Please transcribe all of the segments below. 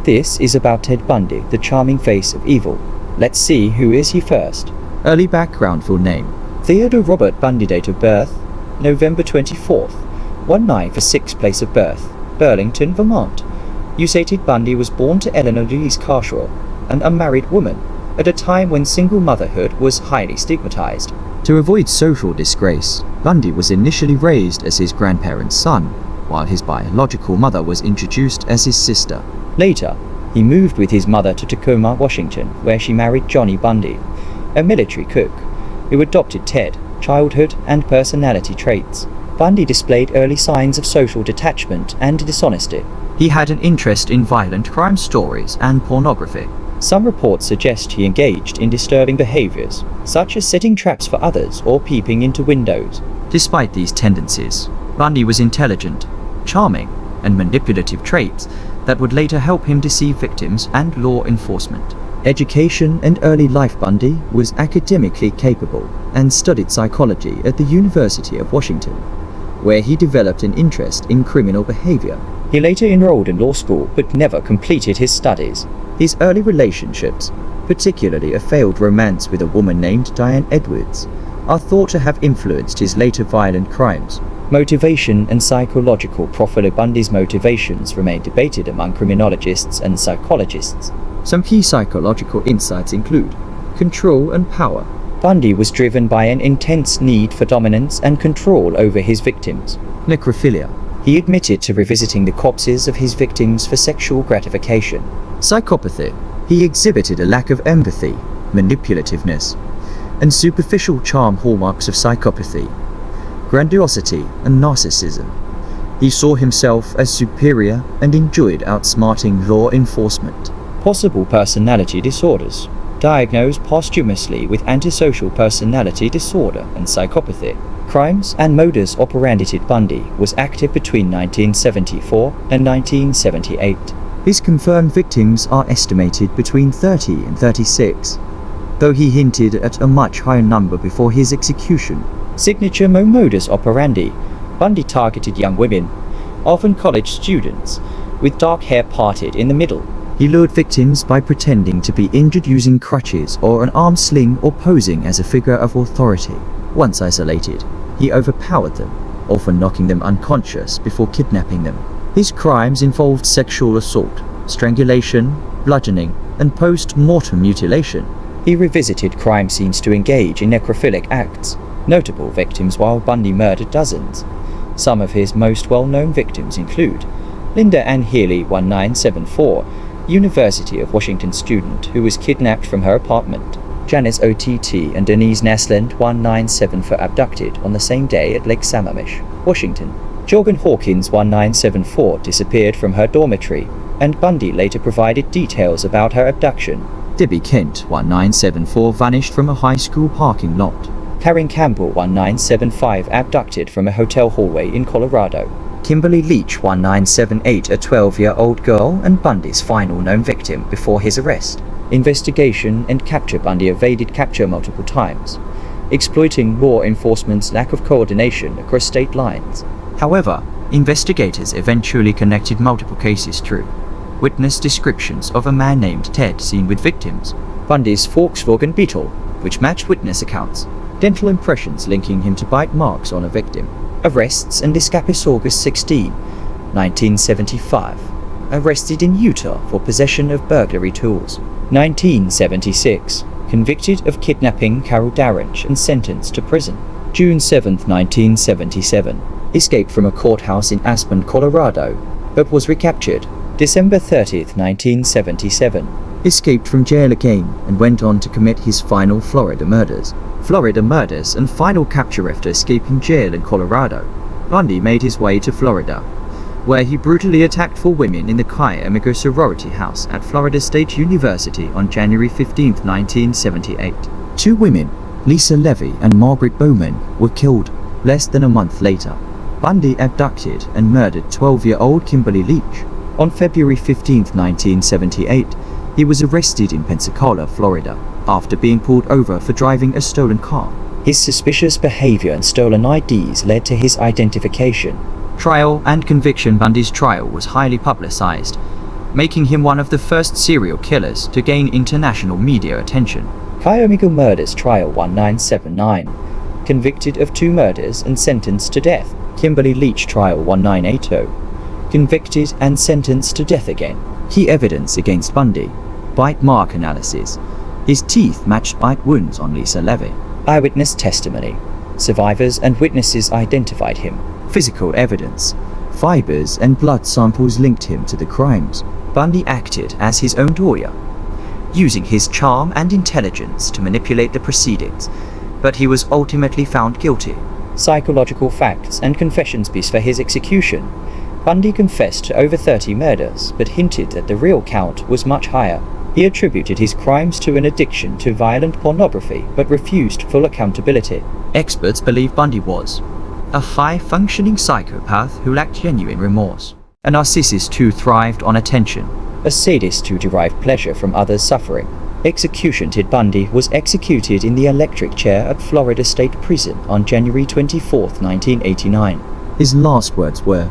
This is about Ted Bundy, the charming face of evil. Let's see who is he first. Early background: full name Theodore Robert Bundy. Date of birth November 24th, 1946. Place of birth Burlington, Vermont. Usated Bundy was born to Eleanor Louise Carshaw, an unmarried woman, at a time when single motherhood was highly stigmatized. To avoid social disgrace, Bundy was initially raised as his grandparents' son, while his biological mother was introduced as his sister. Later, he moved with his mother to Tacoma, Washington, where she married Johnny Bundy, a military cook, who adopted Ted, childhood and personality traits. Bundy displayed early signs of social detachment and dishonesty. He had an interest in violent crime stories and pornography. Some reports suggest he engaged in disturbing behaviors, such as setting traps for others or peeping into windows. Despite these tendencies, Bundy was intelligent, charming, and manipulative traits that would later help him deceive victims and law enforcement. Education and early life: Bundy was academically capable and studied psychology at the University of Washington, where he developed an interest in criminal behavior. He later enrolled in law school but never completed his studies. His early relationships, particularly a failed romance with a woman named Diane Edwards, are thought to have influenced his later violent crimes. Motivation and psychological profile: Bundy's motivations remain debated among criminologists and psychologists. Some key psychological insights include control and power. Bundy was driven by an intense need for dominance and control over his victims. Necrophilia. He admitted to revisiting the corpses of his victims for sexual gratification. Psychopathy. He exhibited a lack of empathy, manipulativeness, and superficial charm, hallmarks of psychopathy. Grandiosity and narcissism. He saw himself as superior and enjoyed outsmarting law enforcement. Possible personality disorders. Diagnosed posthumously with antisocial personality disorder and psychopathy. Crimes and modus operandi: Ted Bundy was active between 1974 and 1978. His confirmed victims are estimated between 30 and 36, though he hinted at a much higher number before his execution. Signature modus operandi: Bundy targeted young women, often college students, with dark hair parted in the middle. He lured victims by pretending to be injured using crutches or an arm sling or posing as a figure of authority. Once isolated, he overpowered them, often knocking them unconscious before kidnapping them. His crimes involved sexual assault, strangulation, bludgeoning, and post-mortem mutilation. He revisited crime scenes to engage in necrophilic acts. Notable victims: while Bundy murdered dozens, some of his most well-known victims include Linda Ann Healy, 1974, University of Washington student who was kidnapped from her apartment. Janice O.T.T. and Denise Naslund, 1974, abducted on the same day at Lake Sammamish, Washington. Jorgen Hawkins, 1974, disappeared from her dormitory, and Bundy later provided details about her abduction. Debbie Kent, 1974, vanished from a high school parking lot. Karen Campbell, 1975, abducted from a hotel hallway in Colorado. Kimberly Leach, 1978, a 12-year-old girl and Bundy's final known victim before his arrest. Investigation and capture: Bundy evaded capture multiple times, exploiting law enforcement's lack of coordination across state lines. However, investigators eventually connected multiple cases through witness descriptions of a man named Ted seen with victims. Bundy's Volkswagen Beetle, which matched witness accounts. Dental impressions linking him to bite marks on a victim. Arrests and escapes: August 16, 1975. Arrested in Utah for possession of burglary tools. 1976. Convicted of kidnapping Carol Darrench and sentenced to prison. June 7, 1977. Escaped from a courthouse in Aspen, Colorado, but was recaptured. December 30, 1977. Escaped from jail again and went on to commit his final Florida murders. Florida murders and final capture: after escaping jail in Colorado, Bundy made his way to Florida, where he brutally attacked 4 women in the Chi Omega sorority house at Florida State University on January 15, 1978. 2 women, Lisa Levy and Margaret Bowman, were killed. Less than a month later, Bundy abducted and murdered 12-year-old Kimberly Leach. On February 15, 1978, he was arrested in Pensacola, Florida, after being pulled over for driving a stolen car. His suspicious behavior and stolen IDs led to his identification. Trial and conviction: Bundy's trial was highly publicized, making him one of the first serial killers to gain international media attention. Kiyomigal Murders Trial 1979. Convicted of 2 murders and sentenced to death. Kimberly Leach Trial 1980. Convicted and sentenced to death again. Key evidence against Bundy. Bite mark analysis. His teeth matched bite wounds on Lisa Levy. Eyewitness testimony. Survivors and witnesses identified him. Physical evidence. Fibers and blood samples linked him to the crimes. Bundy acted as his own lawyer, using his charm and intelligence to manipulate the proceedings, but he was ultimately found guilty. Psychological facts and confessions piece for his execution. Bundy confessed to over 30 murders, but hinted that the real count was much higher. He attributed his crimes to an addiction to violent pornography, but refused full accountability. Experts believe Bundy was a high-functioning psychopath who lacked genuine remorse, a narcissist who thrived on attention, a sadist who derived pleasure from others' suffering. Execution. Ted Bundy was executed in the electric chair at Florida State Prison on January 24, 1989. His last words were,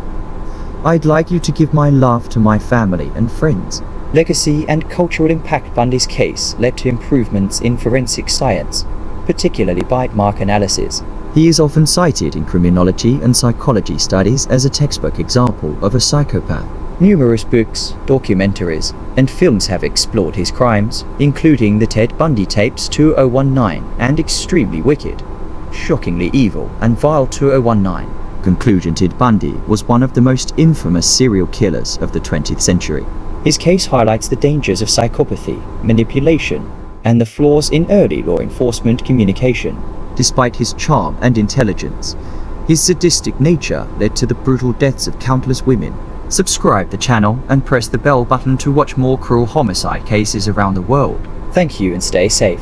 "I'd like you to give my love to my family and friends." Legacy and cultural impact. Bundy's case led to improvements in forensic science, particularly bite mark analysis. He is often cited in criminology and psychology studies as a textbook example of a psychopath. Numerous books, documentaries, and films have explored his crimes, including the Ted Bundy tapes 2019 and Extremely Wicked, Shockingly Evil, and Vile 2019. Conclusion. Ted Bundy was one of the most infamous serial killers of the 20th century. His case highlights the dangers of psychopathy, manipulation, and the flaws in early law enforcement communication. Despite his charm and intelligence, his sadistic nature led to the brutal deaths of countless women. Subscribe the channel and press the bell button to watch more cruel homicide cases around the world. Thank you and stay safe.